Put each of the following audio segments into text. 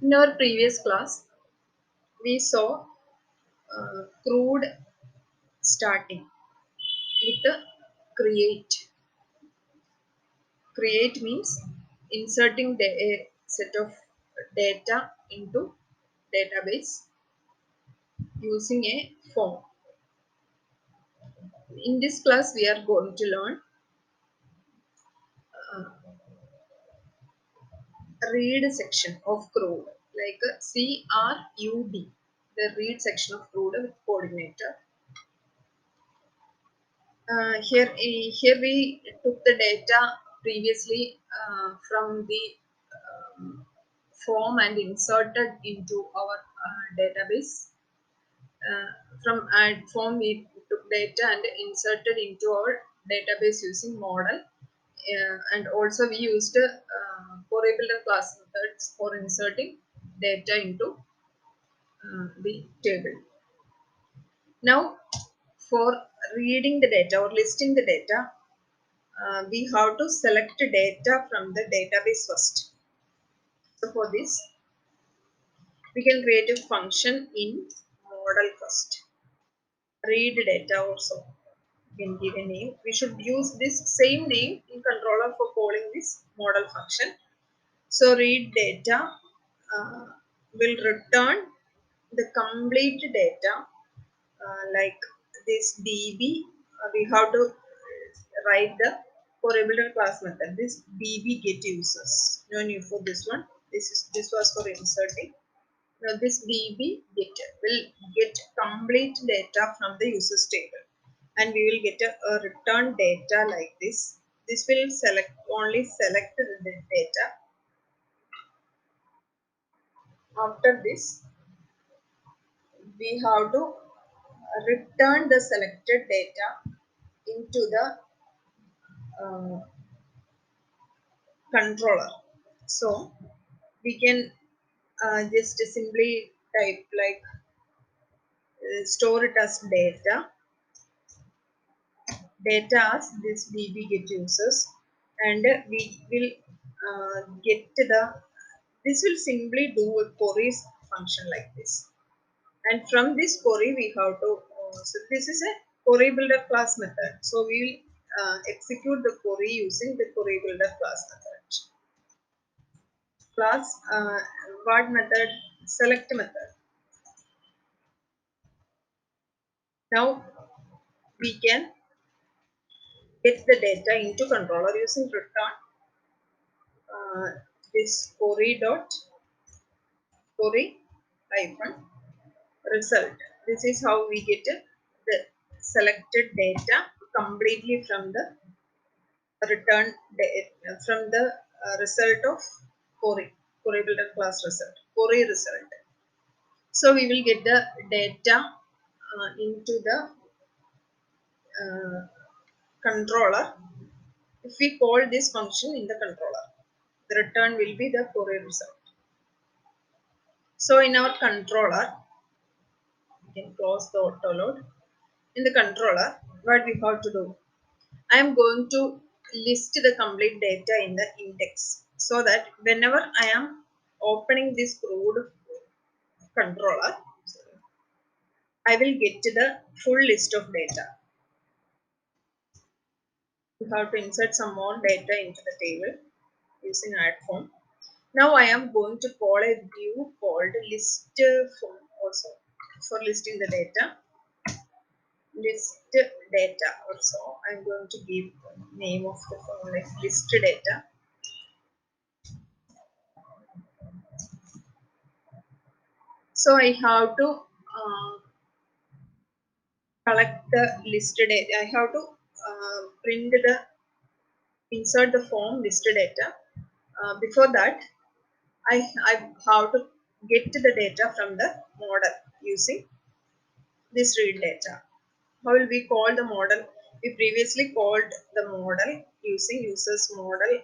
In our previous class, we saw CRUD starting with the create. Create means inserting a set of data into database using a form. In this class, we are going to learn read section of CRUD, like CRUD, the read section of CRUD with Codeigniter. Here we took the data previously from the form and inserted into our database. From add form we took data and inserted into our database using model, and also we used query builder class methods for inserting data into the table. Now for reading the data or listing the data, we have to select data from the database first. So for this, we can create a function in model first. Read data also. We can give a name. We should use this same name in controller for calling this model function. So read data will return the complete data, like this DB. We have to write the query builder class method. This DB get users. No need for this one. This was for inserting. Now this DB getter will get complete data from the users table, and we will get a return data like this. This will only select the data. After this, we have to return the selected data into the controller. So we can just simply type like store it as data as this DB get users, and we will get this will simply do a queries function like this, and from this query we have to so this is a query builder class method, so we will execute the query using the query builder class method. What method? Select method. Now we can get the data into controller using return this query hyphen result. This is how we get the selected data completely from the return from the result of query builder class query result. So we will get the data into the controller. If we call this function in the controller, the return will be the query result. So in our controller, we can close the auto load. In the controller, what we have to do? I am going to list the complete data in the index, so that whenever I am opening this CRUD controller, I will get to the full list of data. We have to insert some more data into the table using add form. Now I am going to call a view called list form also for listing the data. List data also. I'm going to give the name of the form like list data. So I have to collect the list data. I have to insert the form list data. Before that, I have to get the data from the model using this read data. How will we call the model? We previously called the model using users model,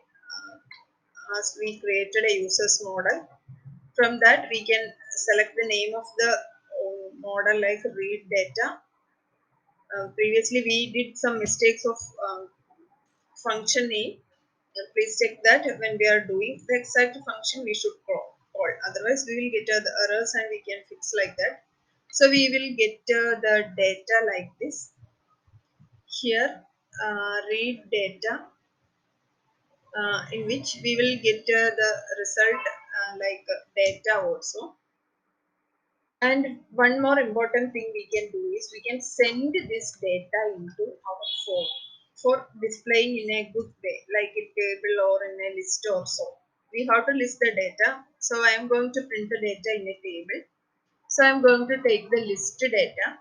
as we created a users model. From that we can select the name of the model like read data. Previously we did some mistakes of function name. Please check that when we are doing the exact function we should call. otherwise we will get the errors and we can fix like that. So we will get the data like this. Here read data, in which we will get the result like data also. And one more important thing we can do is we can send this data into our form for displaying in a good way, like a table or in a list or so. We have to list the data. So I am going to print the data in a table. So I am going to take the list data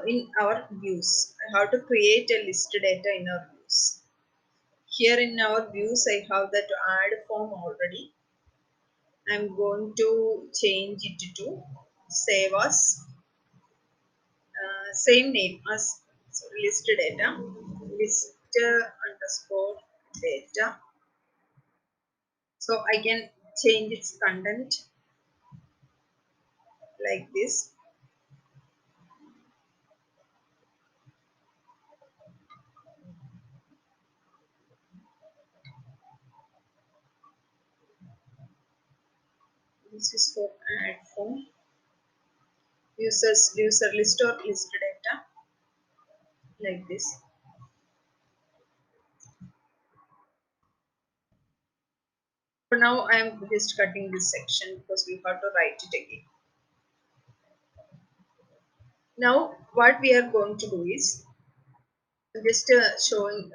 in our views. I have to create a list data in our views. Here in our views, I have that add form already. I'm going to change it to save as same name as list data, list underscore data. So I can change its content like this. This is for add form. User list or list data like this. For now, I am just cutting this section because we have to write it again. Now, what we are going to do is just showing.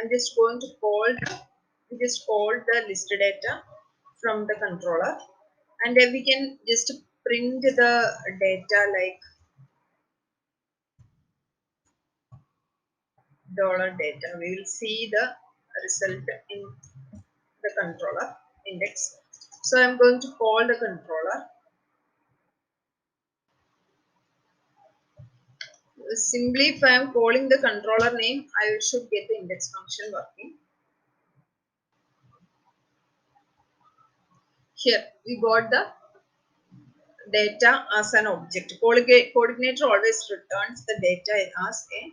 I'm just going to call the list data from the controller, and then we can just print the data like dollar data. We will see the result in the controller index. So I'm going to call the controller. Simply, if I am calling the controller name, I should get the index function working. Here we got the data as an object. Coordinator always returns the data as an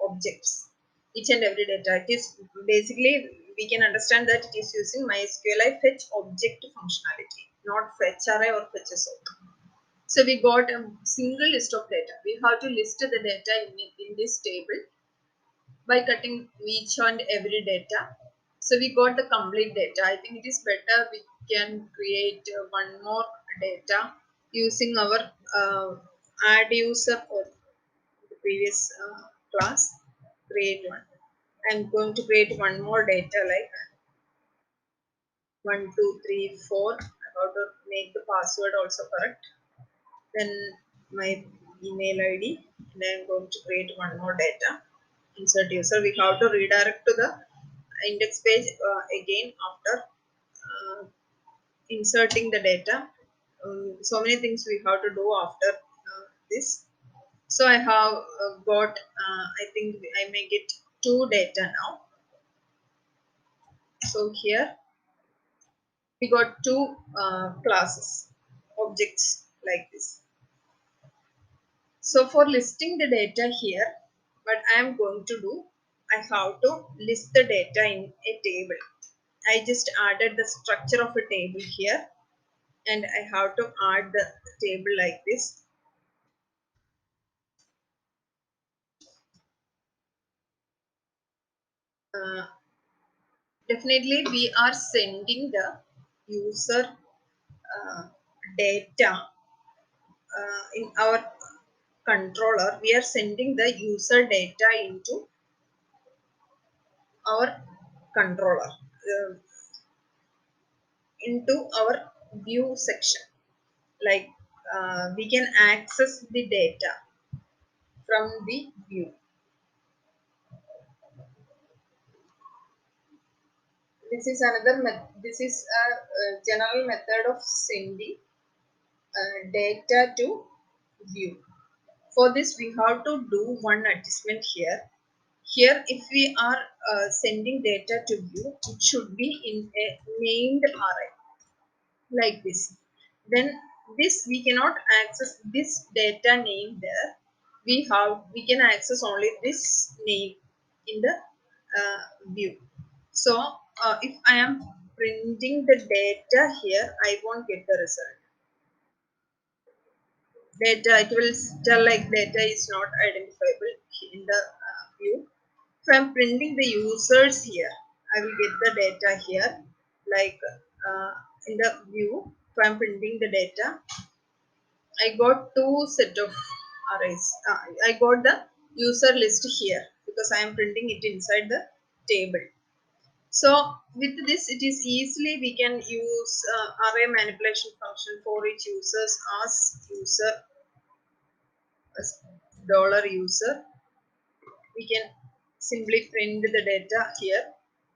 objects. Each and every data. It is basically, we can understand that it is using MySQL fetch object functionality, not fetch array or fetch sort. So we got a single list of data. We have to list the data in this table by cutting each and every data. So we got the complete data. I think it is better we can create one more data using our add user or the previous class. Create one. I'm going to create one more data like 1, 2, 3, 4. I have to make the password also correct. Then my email ID, and I'm going to create one more data. Insert user. We have to redirect to the index page again after inserting the data. So many things we have to do after this. So I have got, I think I may get two data now. So here we got two classes, objects like this. So for listing the data here, what I am going to do, I have to list the data in a table. I just added the structure of a table here, and I have to add the table like this. Uh, Definitely we are sending the user data in our controller. We are sending the user data into our controller, into our view section. Like we can access the data from the view. This is this is a general method of sending data to view. For this we have to do one adjustment here. Here if we are sending data to view, it should be in a named array like this. Then this we cannot access this data name there. We can access only this name in the view. So if I am printing the data here, I won't get the result. Data, it will tell like data is not identifiable in the view. If I'm printing the users here, I will get the data here, like in the view. If I'm printing the data, I got two set of arrays. I got the user list here because I am printing it inside the table. So with this, it is easily we can use array manipulation function for each users as user as $user. We can simply print the data here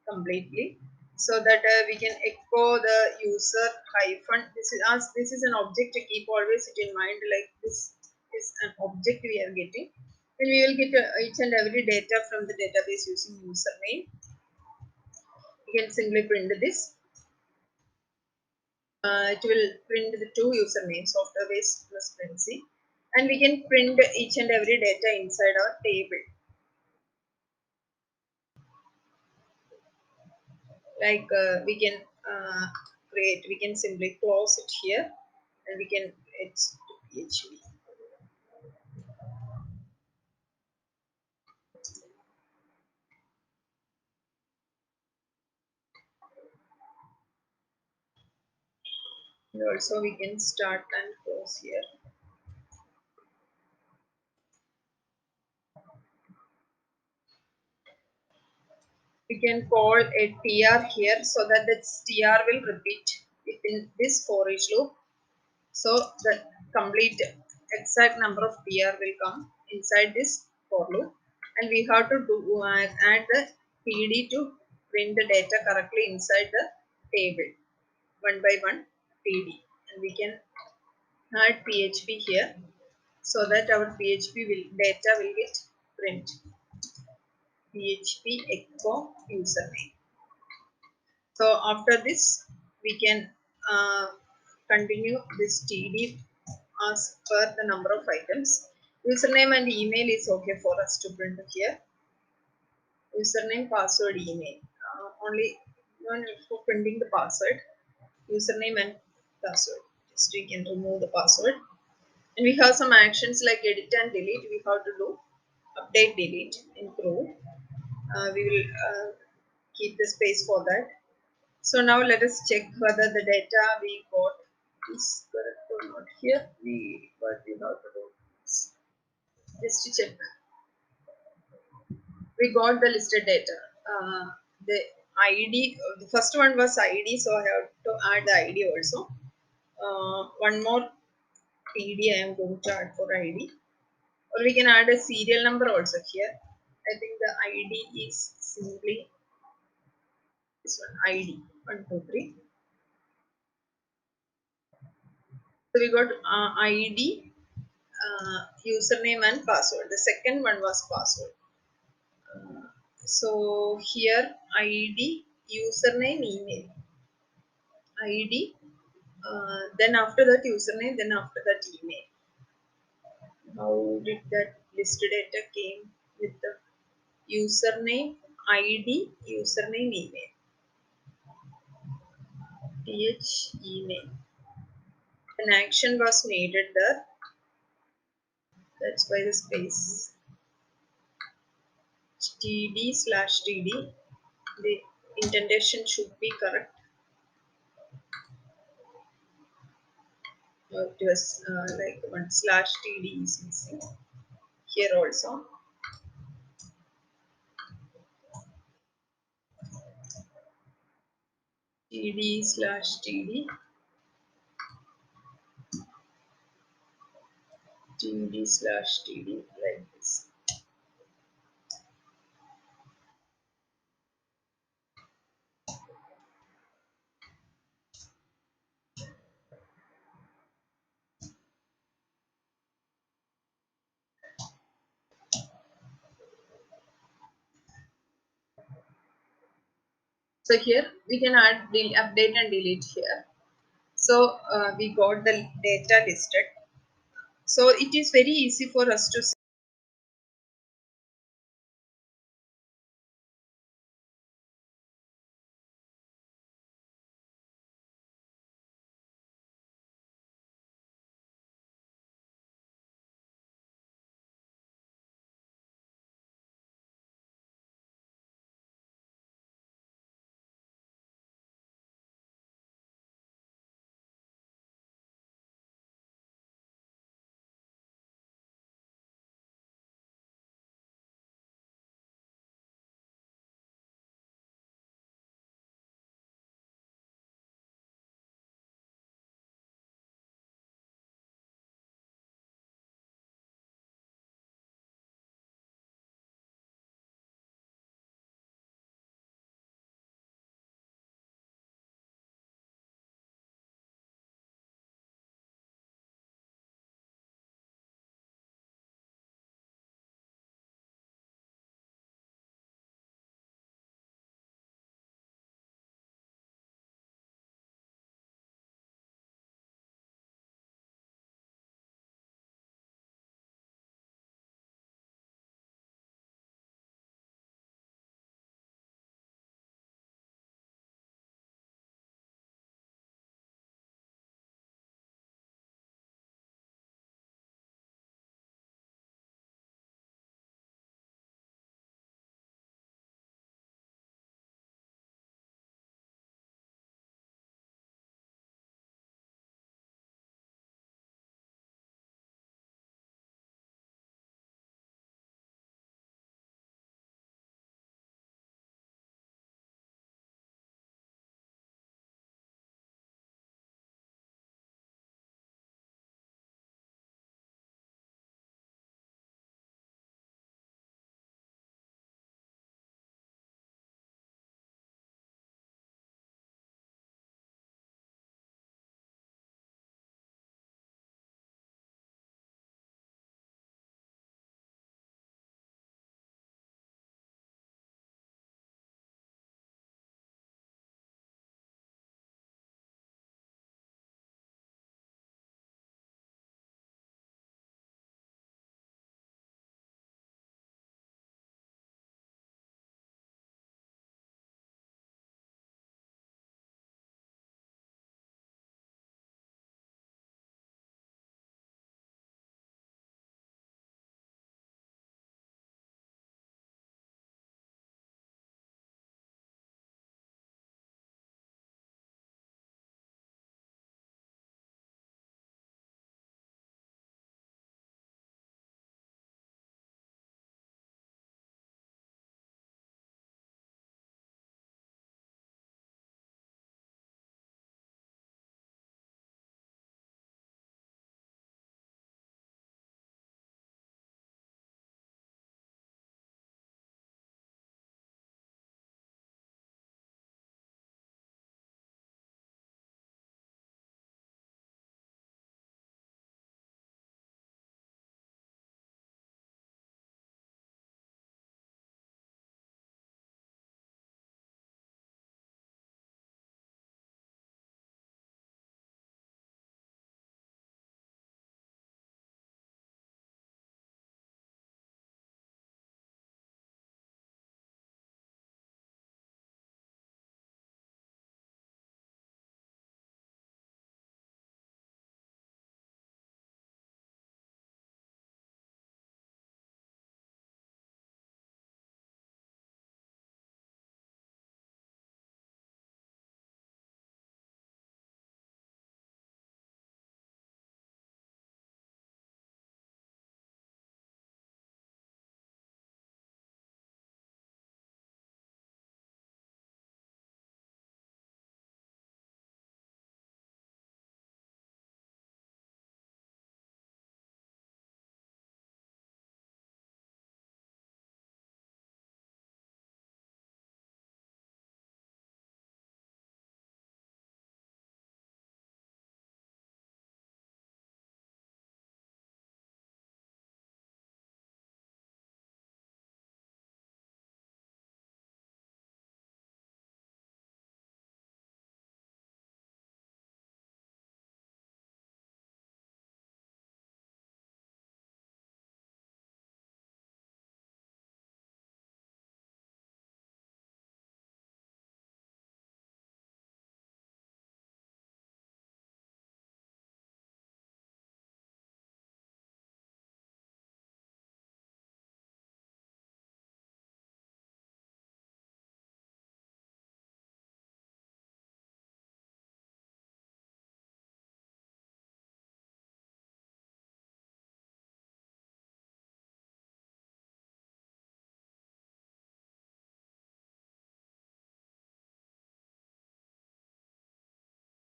completely, so that we can echo the user hyphen. This is an object to keep always it in mind, like this is an object we are getting, and we will get each and every data from the database using username. We can simply print this. It will print the two usernames, software base plus print C, and we can print each and every data inside our table. Like we can create, we can simply close it here, and we can it's PHP. And also we can start and close here. We can call a tr here, so that the tr will repeat within this for each loop. So the complete exact number of tr will come inside this for loop, and we have to do add the pd to print the data correctly inside the table one by one pd, and we can add php here, so that our php data will get print. PHP echo username. So after this, we can continue this TD as per the number of items. Username and email is okay for us to print here. Username, password, email. Only for printing the password. Username and password. Just we can remove the password. And we have some actions like edit and delete. We have to do update, delete in CRUD. We will keep the space for that. So now let us check whether the data we got is correct or not. Here what we have to do just to check. We got the listed data. The ID, the first one was ID, so I have to add the ID also. One more PD I am going to add for ID. Or we can add a serial number also here. I think the ID is simply this one, ID 123. So we got ID, username and password. The second one was password. So here ID, username, email. ID, then after that username, then after that email. How did that list data came with the username, ID, username, email. TH email. An action was needed there. That's why the space. TD/TD. The indentation should be correct. It was like one/TD is missing. Here also. TD/TD. TD/TD like this. So here we can add update and delete here. So we got the data listed. So it is very easy for us to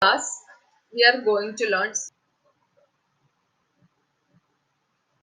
class, we are going to learn